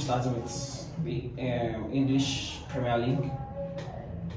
starting with the English Premier League.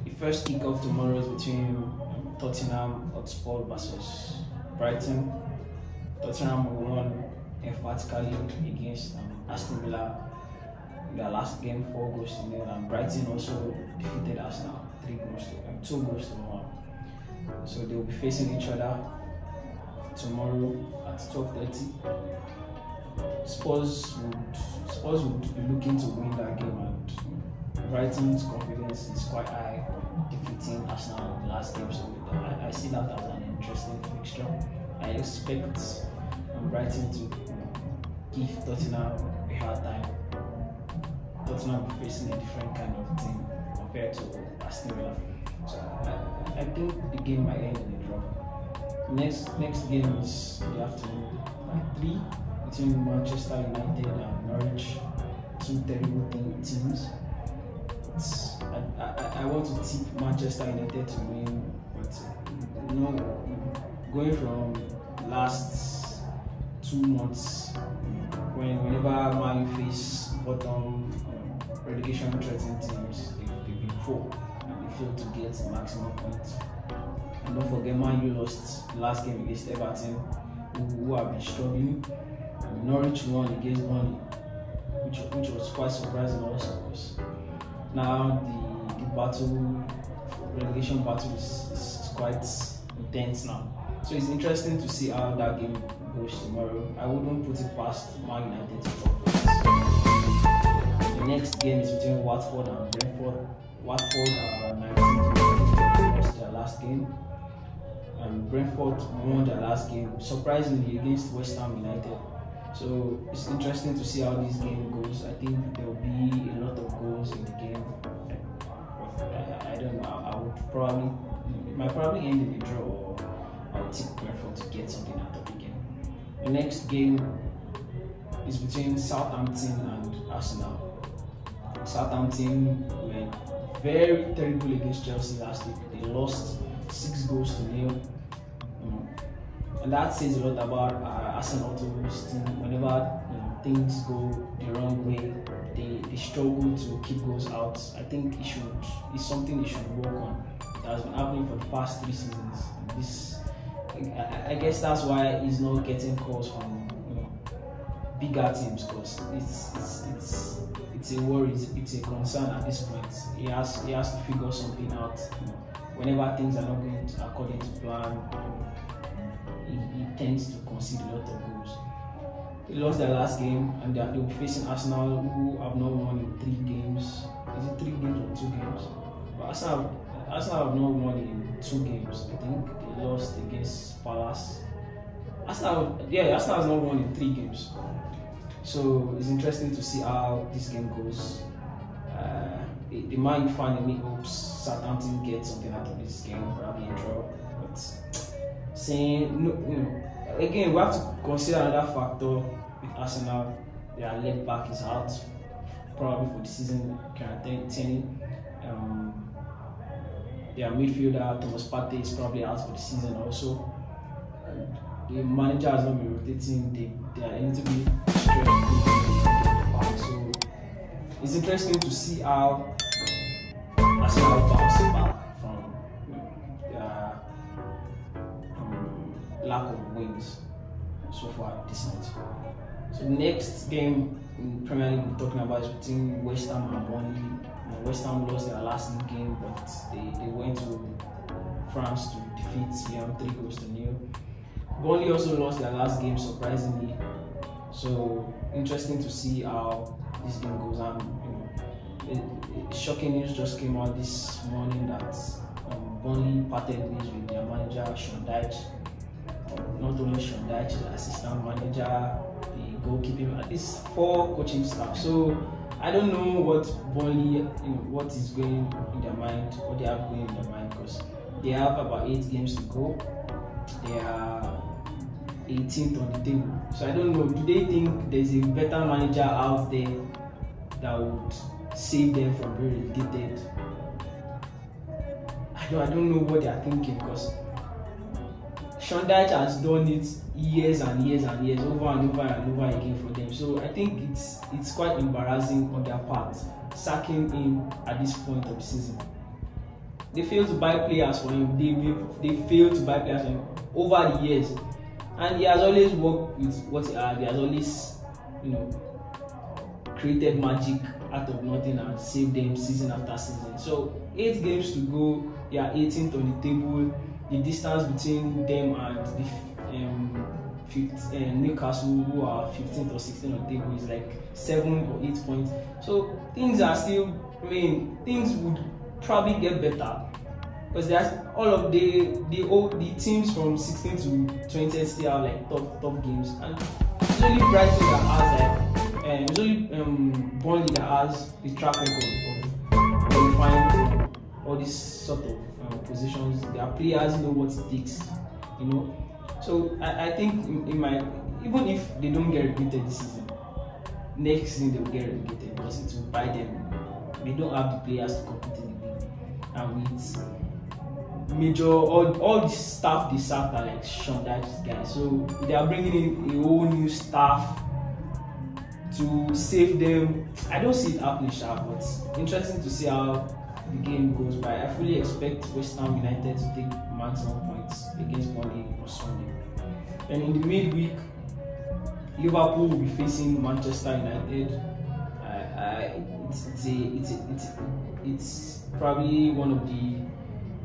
The first kickoff tomorrow is between Tottenham Hotspur versus Brighton. Tottenham won emphatically against Aston Villa in their last game, 4 goals to 0, and Brighton also defeated Arsenal 2 goals to 1. So they will be facing each other tomorrow at 12:30. Spurs would be looking to win that game, and Brighton's confidence is quite high, defeating Arsenal in the last game. So I see that as an interesting fixture. I expect Brighton to give Tottenham a hard time. Tottenham will be facing a different kind of team compared to Aston Villa. So I think the game might end in a draw. Next game is in the afternoon at 3 between Manchester United and Norwich. 2 terrible teams. I want to tip Manchester United to win, but going from last 2 months, whenever Man U face bottom relegation threatening teams, they've been poor and they failed to get the maximum points. And don't forget, Man U lost the last game against Everton, who have been struggling. And Norwich won against Burnley, which was quite surprising also, because now the relegation battle is quite intense now. So it's interesting to see how that game goes tomorrow. I wouldn't put it past Man United to drop points. The next game is between Watford and Brentford. Watford are 19th, lost their last game, and Brentford won their last game, surprisingly, against West Ham United. So it's interesting to see how this game goes. I think there will be a lot of goals in the game. I don't know. It might probably end in a draw, or I'll tip Brentford to get something out of the game. The next game is between Southampton and Arsenal. Southampton were very terrible against Chelsea last week. They lost 6 goals to 0. And that says a lot about Arsenal team. Whenever things go the wrong way, they struggle to keep goals out. I think it's something they should work on. It has been happening for the past 3 seasons. I guess that's why he's not getting calls from bigger teams, because it's a worry, it's a concern at this point. He has to figure something out. Whenever things are not going according to plan, he tends to concede a lot of goals. They lost their last game, and they'll be facing Arsenal, who have not won in 3 games. Is it 3 games or 2 games? But Arsenal have not won in 2 games. I think they lost against Palace. Arsenal has not won in 3 games. So it's interesting to see how this game goes. The Man U fan in me hopes Southampton gets something out of this game, probably a draw. But again, we have to consider another factor with Arsenal. Their left back is out, probably for the season, quarantining. Their midfielder Thomas Partey is probably out for the season also. The manager has not been rotating. They are a little bit stressed. So it's interesting to see how Arsenal bounce back from their lack of wins so far this night. So the next game in Premier League we're talking about is between West Ham and Burnley. West Ham lost their last game, but they went to France to defeat Lyon 3 goals to 0. Burnley also lost their last game, surprisingly. So interesting to see how this game goes on. Shocking news just came out this morning that Burnley parted ways with their manager Sean Dyche. Not only Sean Dyche, the assistant manager, the goalkeeping, at least 4 coaching staff. So I don't know what Burnley, what is going in their mind, what they have going in their mind, because they have about 8 games to go. They are 18th on the table. So I don't know, do they think there's a better manager out there that would save them from being relegated? I don't know what they are thinking, because Sociedad has done it years and years and years, over and over and over again for them. So I think it's quite embarrassing on their part, sacking him at this point of the season. They failed to buy players for him. They failed to buy players for him over the years, and he has always worked with what he had. He has always, created magic out of nothing and saved them season after season. So 8 games to go. They are 18th on the table. The distance between them and the Newcastle, who are 15th or 16th on the table, is like 7 or 8 points. So things are still. Things would probably get better, because there's all of the teams from 16 to 20 still have like tough games, and it's only Brighton that has it's only Burnley that has the track record of qualifying all these sort of positions. Their players know what it takes, So I think even if they don't get relegated this season, next season they will get relegated, because it will buy them. They don't have the players to compete in the league, and with major all the staff they sacked are like Sociedad guys. So they are bringing in a whole new staff to save them. I don't see it happening, but interesting to see how the game goes by. I fully expect West Ham United to take maximum points against Burnley on Sunday. And in the midweek, Liverpool will be facing Manchester United. It's probably one of the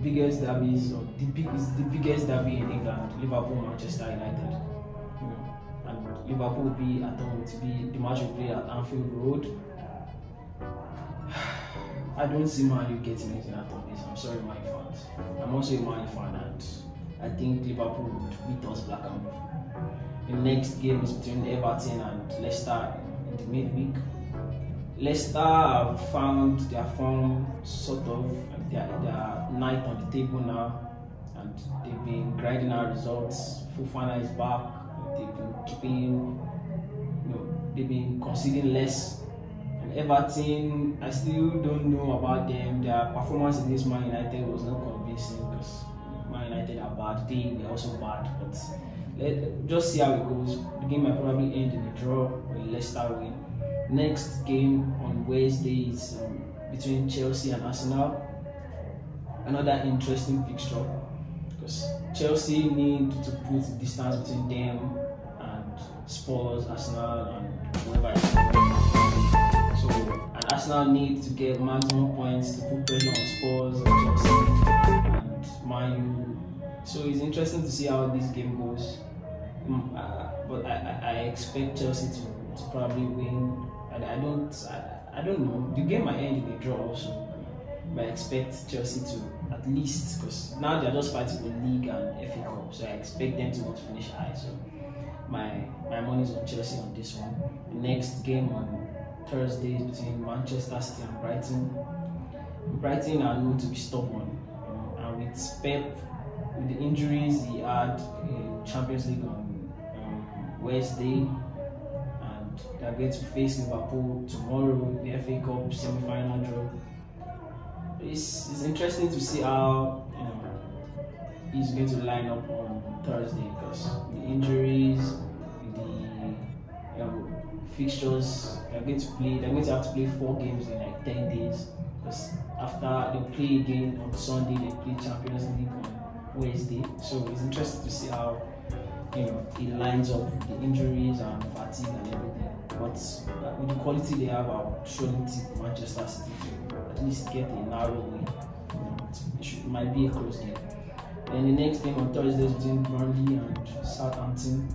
biggest derbies, or the biggest derby in England. Liverpool Manchester United, and Liverpool will be at home. To be the match will play at Anfield Road. I don't see Man U getting anything out of this. I'm sorry, Man U fans. I'm also a Man U fan, and I think Liverpool would beat us black and blue. The next game is between Everton and Leicester in the midweek. Leicester have found their form, sort of. They're ninth on the table now, and they've been grinding out results. Fofana is back. They've been keeping, they've been conceding less. And Everton, I still don't know about them. Their performance against Man United was not convincing, because Man United are bad. They're also bad, but let's just see how it goes. The game might probably end in a draw or a Leicester win. Next game on Wednesday is between Chelsea and Arsenal. Another interesting fixture, because Chelsea need to put distance between them and Spurs, Arsenal, and whoever else. So, and Arsenal need to get maximum points to put pressure on Spurs, Chelsea, and Man U. So it's interesting to see how this game goes. But I expect Chelsea to probably win. I don't know. The game might end in a draw also, but I expect Chelsea to at least, because now they're just fighting for League and FA Cup, so I expect them to not finish high. So my money is on Chelsea on this one. The next game on Thursday is between Manchester City and Brighton. Brighton are known to be stubborn, and with Pep, with the injuries he had in Champions League on Wednesday, and they are going to face Liverpool tomorrow, the FA Cup semi-final draw. It's interesting to see how he's going to line up on Thursday, because the injuries, the fixtures, they're going to have to play 4 games in like 10 days. Because after they play again on Sunday, they play Champions League on Wednesday. So it's interesting to see how it lines up with the injuries and fatigue and everything. But with the quality they have, I'll surely tip Manchester City to at least get a narrow win. It might be a close game. Then the next game on Thursday is between Burnley and Southampton.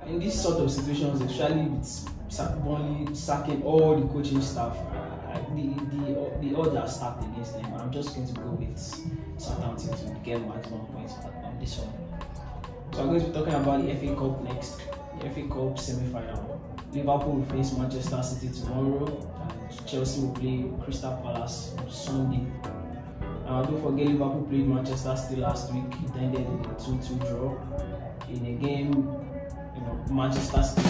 In these sort of situations, especially with Burnley sacking all the coaching staff, the odds are stacked against them. I'm just going to go with Southampton to get maximum points on this one. So I'm going to be talking about the FA Cup next. The FA Cup semi-final. Liverpool will face Manchester City tomorrow, and Chelsea will play Crystal Palace on Sunday. Don't forget, Liverpool played Manchester City last week. It ended in a 2-2 draw. In a game, Manchester City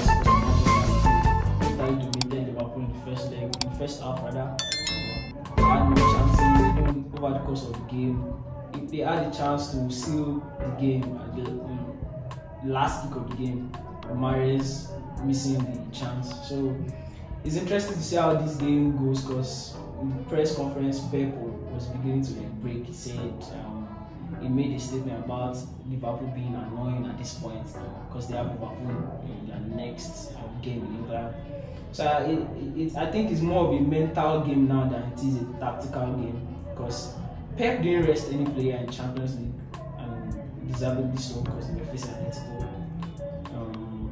dominated Liverpool in the first half rather. They had no chances even over the course of the game. they had a chance to seal the game at the last kick of the game. Mahrez missing the chance. So it's interesting to see how this game goes, because in the press conference, Pep was beginning to break. He said he made a statement about Liverpool being annoying at this point because they have Liverpool in their next game in England. So I think it's more of a mental game now than it is a tactical game, because Pep didn't rest any player in Champions League, and deservedly so, because they were facing Atletico.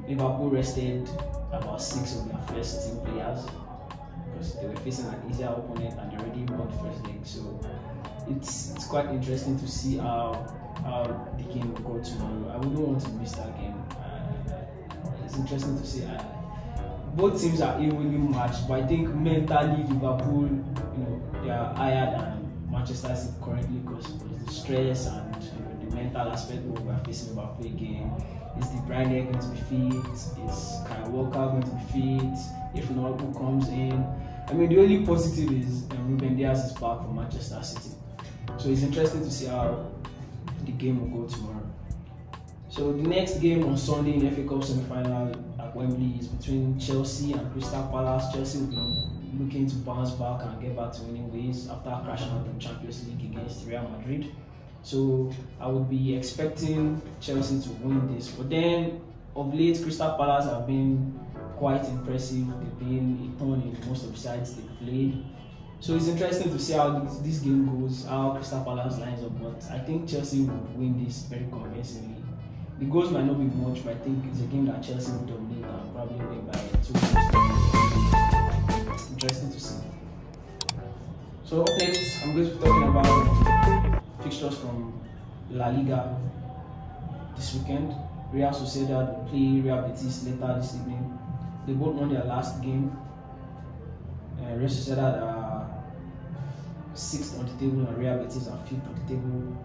Liverpool rested about 6 of their first team players because they were facing an easier opponent and they already won the first leg. So it's quite interesting to see how the game will go tomorrow. I wouldn't want to miss that game. It's interesting to see. Both teams are evenly matched, but I think mentally Liverpool, they are higher than Manchester City currently, because the stress and the mental aspect of we are facing Liverpool again. Is De Bruyne going to be fit? Is Kyle Walker going to be fit? If not, who comes in? I mean, the only positive is Ruben Dias is back for Manchester City. So it's interesting to see how the game will go tomorrow. So the next game on Sunday in FA Cup semi-final at Wembley is between Chelsea and Crystal Palace. Chelsea will be looking to bounce back and get back to winning ways after crashing out in Champions League against Real Madrid. So I would be expecting Chelsea to win this. But then of late, Crystal Palace have been quite impressive. They've been a thorn in most of the sides they've played. So it's interesting to see how this game goes, how Crystal Palace lines up. But I think Chelsea will win this very convincingly. The goals might not be much, but I think it's a game that Chelsea will dominate and probably win by 2 goals. Interesting to see. So up next, I'm going to be talking about fixtures from La Liga this weekend. Real Sociedad will play Real Betis later this evening. They both won their last game. Real Sociedad are 6th on the table and Real Betis are 5th on the table.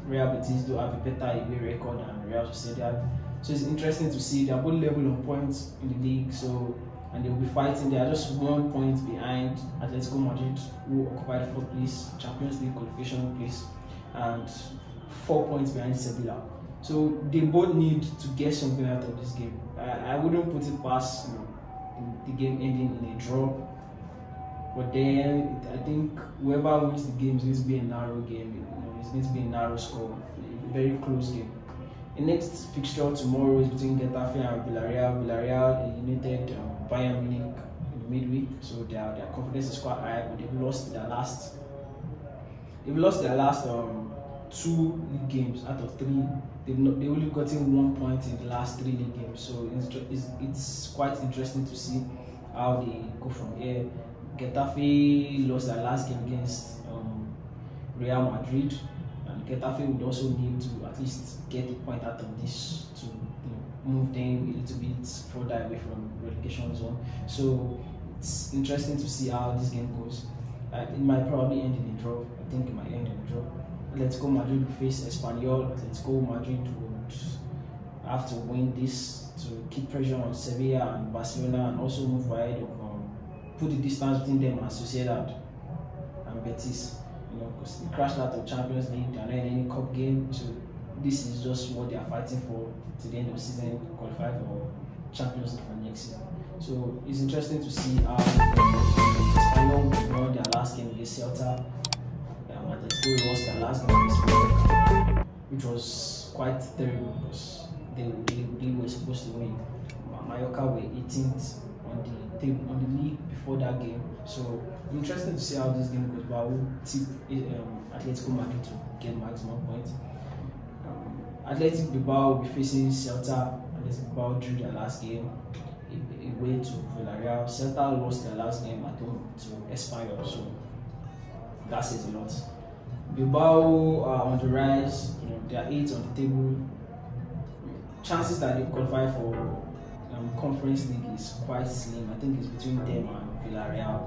Real Betis do have a better away record than Real Sociedad. So it's interesting to see they are both level on points in the league. So and they will be fighting. They are just 1 point behind Atletico Madrid, who occupy the 4th place, Champions League qualification place, and 4 points behind Sevilla. So they both need to get something out of this game. I wouldn't put it past the game ending in a draw. But then I think whoever wins the game is going to be a narrow game. It's going to be a narrow score, a very close game. The next fixture tomorrow is between Getafe and Villarreal. Villarreal eliminated Bayern Munich in the midweek, so their confidence is quite high. But they've lost their last. They've lost their last 2 league games out of 3. They only gotten 1 point in the last 3 league games. So it's quite interesting to see how they go from here. Getafe lost their last game against Real Madrid, and Getafe would also need to at least get a point out of this to move them a little bit further away from relegation zone. So it's interesting to see how this game goes. It might probably end in a draw. I think it might end in a draw. Atletico Madrid will face Espanyol. Atletico Madrid would have to win this to keep pressure on Sevilla and Barcelona, and also move ahead of put the distance between them and Sociedad and Betis. Because they crashed out of Champions League, they are not in any cup game. So this is just what they are fighting for to the end of the season, to qualify for Champions League for next season. So it's interesting to see how Espanyol won their last game against Celta. Atletico lost their last game against Mallorca, which was quite terrible because they were supposed to win. Mallorca were 18th on the league before that game. So interesting to see how this game goes, but I will tip Atletico Madrid to get maximum points. Athletic Bilbao will be facing Celta. Athletic Bilbao drew their last game away to Villarreal. Celta lost their last game at home to Espanyol, so that says a lot. Bilbao are on the rise. They are 8th on the table. Chances that they qualify for Conference League is quite slim. I think it's between them and Villarreal.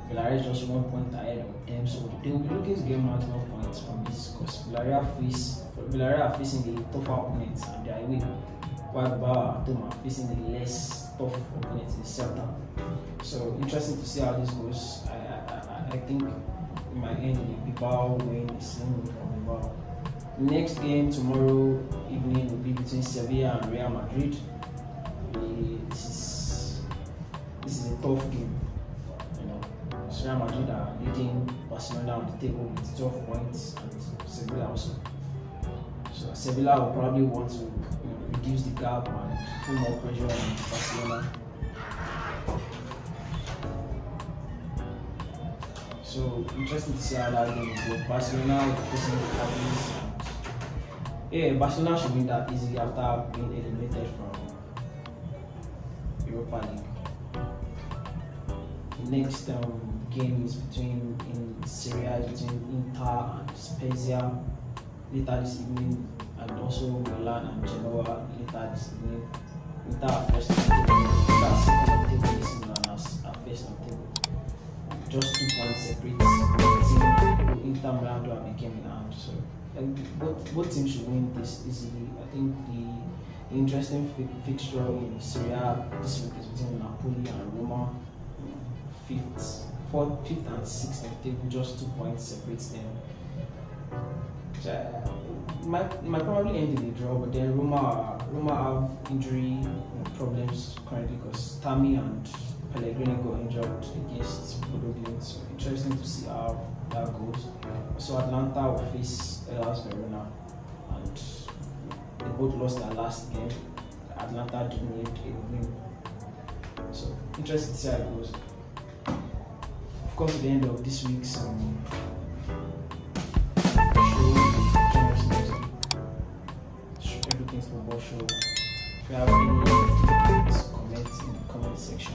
Villarreal is just 1 point ahead of them, so they will be looking to get maximum points from this because Villarreal are facing the tougher opponents and they are away, while Bilbao are facing the less tough opponents in Celta. So interesting to see how this goes. I think it might end in a Bilbao win, a same win from Bilbao. The next game tomorrow evening will be between Sevilla and Real Madrid. This is a tough game. You know, Real Madrid are leading Barcelona on the table with 12 points, and Sevilla also. So Sevilla will probably want to reduce the gap and put more pressure on Barcelona. So interesting to see how that game will go. Barcelona will be facing the Cadiz. Yeah, Barcelona should win that easily after being eliminated from Europa League. The next game is in Serie between Inter and Spezia later this evening, and also Milan and Genoa later this evening. Inter are first on the table, that's second on the table this evening, and are first on the table. Just 2 points separate. Inter Milan do have a game in hand, so both teams should win this easily. I think the interesting fixture in Serie this week is between Napoli and Roma. Fifth and sixth on the table, just 2 points separates them. So, it might probably end in a draw, but then Roma have injury problems currently because Tammy and Pellegrini got injured against Bodo Glimt. So interesting to see how that goes. So Atlanta will face Hellas Verona, and they both lost their last game. Atlanta didn't need a win. So interesting to see how it goes. Of course, at the end of this week's show, everything's football show. If you have any comments in the comment section.